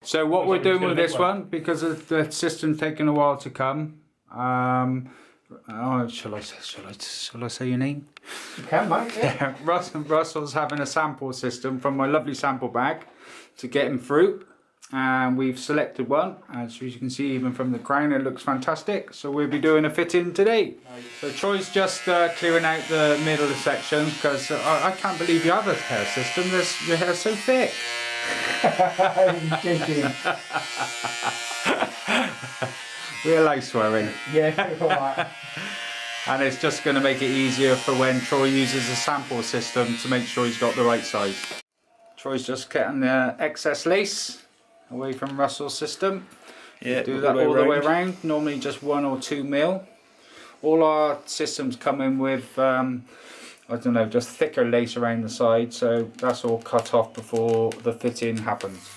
So what we're doing with this one, because of the system taking a while to come, shall I say your name? You can, mate. Yeah. Russell's having a sample system from my lovely sample bag to get him through, and we've selected one. As you can see, even from the crown, it looks fantastic. So we'll be doing a fitting today. So Troy's just clearing out the middle section, because I can't believe you have a hair system. Your hair's so thick. We allow swearing. Yeah, alright. And it's just going to make it easier for when Troy uses a sample system to make sure he's got the right size. Troy's just getting the excess lace away from Russell's system. Yeah, do that all the way around. Normally just 1 or 2 mil. All our systems come in with I don't know, just thicker lace around the side, so that's all cut off before the fitting happens.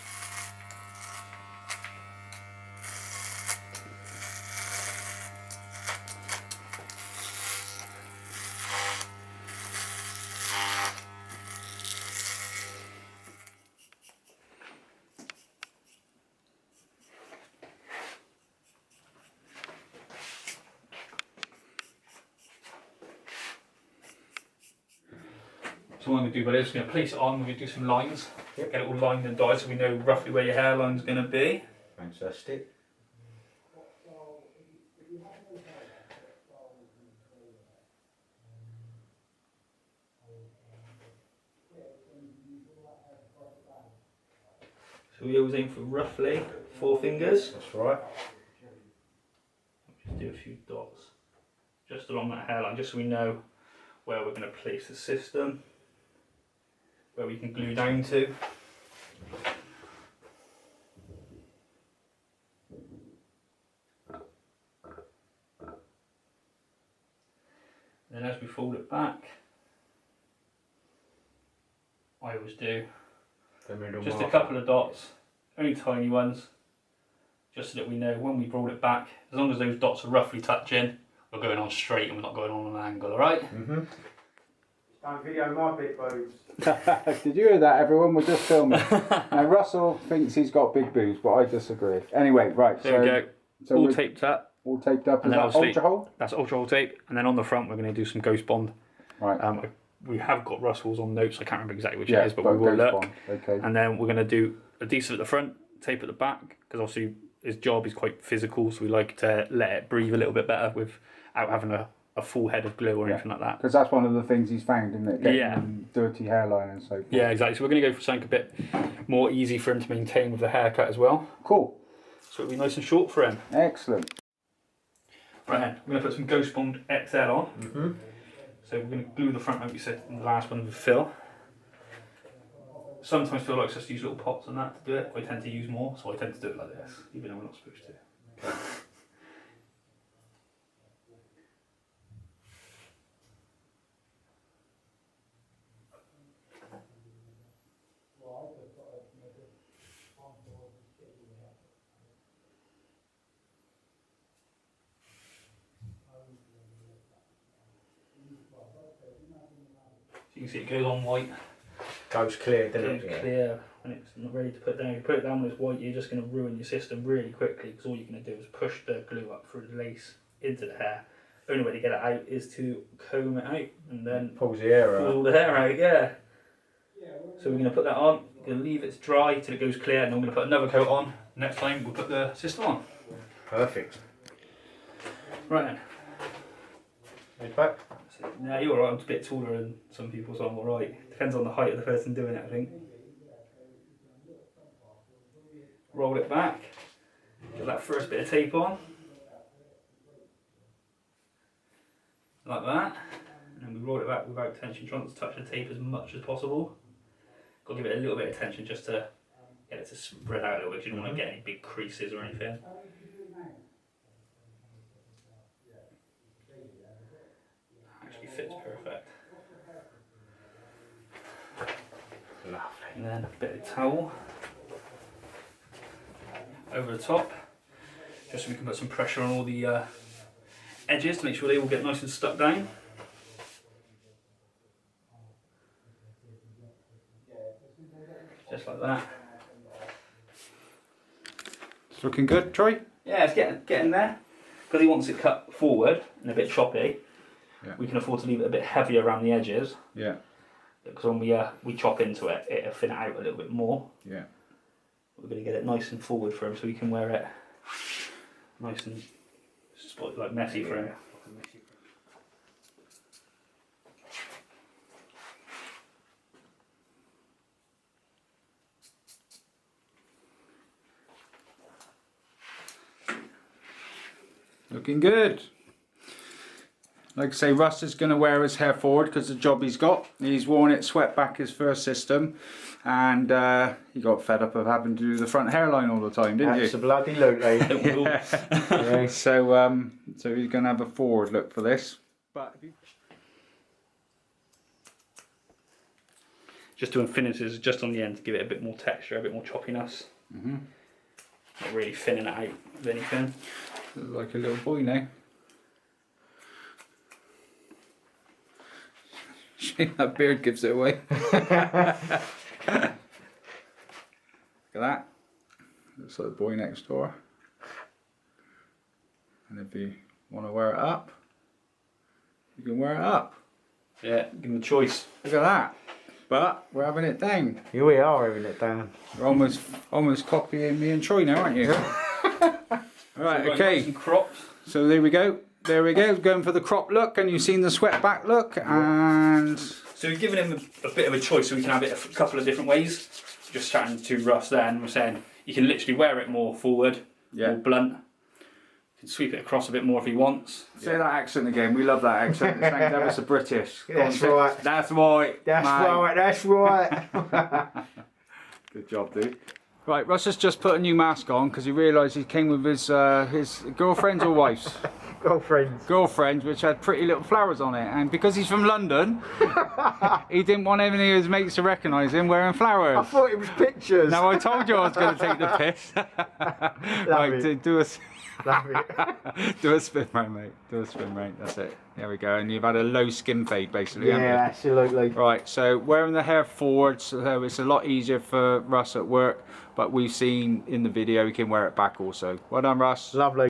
So what I'm going to do, but I'm just going to place it on, we're going to do some lines, get it all lined and dyed so we know roughly where your hairline's going to be. Fantastic. So we always aim for roughly 4 fingers. That's right. Just do a few dots just along that hairline, just so we know where we're going to place the system, where we can glue down to. Then as we fold it back, I always do just a couple of dots, only tiny ones, just so that we know when we roll it back, as long as those dots are roughly touching, we're going on straight and we're not going on an angle, alright? Don't video my big boobs. Did you hear that, everyone? We're just filming. Now Russell thinks he's got big boobs, but I disagree. Anyway, right, there we go. So all taped up. All taped up. And Is that ultra hold? That's ultra hold tape. And then on the front we're going to do some ghost bond. Right. We have got Russell's on notes, I can't remember exactly which it is, but we will look. Bond. Okay. And then we're going to do adhesive at the front, tape at the back, because obviously his job is quite physical, so we like to let it breathe a little bit better without having a full head of glue or anything like that. Because that's one of the things he's found, isn't it? Getting dirty hairline and so forth. Yeah, exactly. So we're going to go for something a bit more easy for him to maintain with the haircut as well. Cool. So it'll be nice and short for him. Excellent. Right then, we're going to put some Ghost Bond XL on. So we're going to glue the front like we said in the last one with fill. Sometimes Phil likes us to use little pots and that to do it. I tend to use more, so I tend to do it like this, even though we're not supposed to. So you can see it goes on white. Goes clear, doesn't It goes clear when it's not ready to put down. If you put it down when it's white, you're just going to ruin your system really quickly, because all you're going to do is push the glue up through the lace into the hair. The only way to get it out is to comb it out and then pulls the hair out. Pull all the hair out, yeah. So we're going to put that on, we're going to leave it dry till it goes clear, and then we're going to put another coat on. Next time we'll put the system on. Perfect. Right then. Head back. No, you're alright, I'm a bit taller than some people, so I'm alright. Depends on the height of the person doing it, I think. Roll it back, get that first bit of tape on. Like that. And then we roll it back without tension, trying to touch the tape as much as possible. Got to give it a little bit of tension just to get it to spread out a little bit, because you don't want to get any big creases or anything. Actually fits perfect. Lovely. And then a bit of towel over the top, just so we can put some pressure on all the edges to make sure they all get nice and stuck down. Just like that. It's looking good, Troy? Yeah, it's getting there. Because he wants it cut forward and a bit choppy, Yeah. we can afford to leave it a bit heavier around the edges. Yeah. Because when we chop into it, it'll thin it out a little bit more. Yeah. We're going to get it nice and forward for him so he can wear it nice and like messy for him. Looking good. Like I say, Russ is going to wear his hair forward because the job he's got. He's worn it swept back his first system, and he got fed up of having to do the front hairline all the time, didn't you? Absolutely. Yeah. So he's going to have a forward look for this. But just doing finishes just on the end to give it a bit more texture, a bit more choppiness. Not really thinning it out with anything. Looks like a little boy now. Shame that beard gives it away. Look at that. Looks like the boy next door. And if you want to wear it up, you can wear it up. Yeah, give him a choice. Look at that. But we're having it down. Here we are having it down. You're almost copying me and Troy now, aren't you? Right, okay. Cropped. So there we go. There we go. Going for the crop look, and you've seen the swept back look, and so we've given him a bit of a choice, so we can have it a couple of different ways. Just chatting to Russ then, we're saying you can literally wear it more forward, more blunt. You can sweep it across a bit more if he wants. Say that accent again. We love that accent. It sounds ever so British. That's right. That's right. That's mate. right. That's right. Good job, dude. Right, Russ has just put a new mask on because he realised he came with his girlfriends or wives. Girlfriends, which had pretty little flowers on it, and because he's from London, he didn't want any of his mates to recognise him wearing flowers. I thought it was pictures. Now I told you I was going to take the piss. Right, do a spin round, mate. Do a spin round. That's it. There we go. And you've had a low skin fade, basically. Yeah, haven't you? absolutely. Right. So wearing the hair forward, so it's a lot easier for Russ at work. But we've seen in the video he can wear it back also. Well done, Russ. Lovely.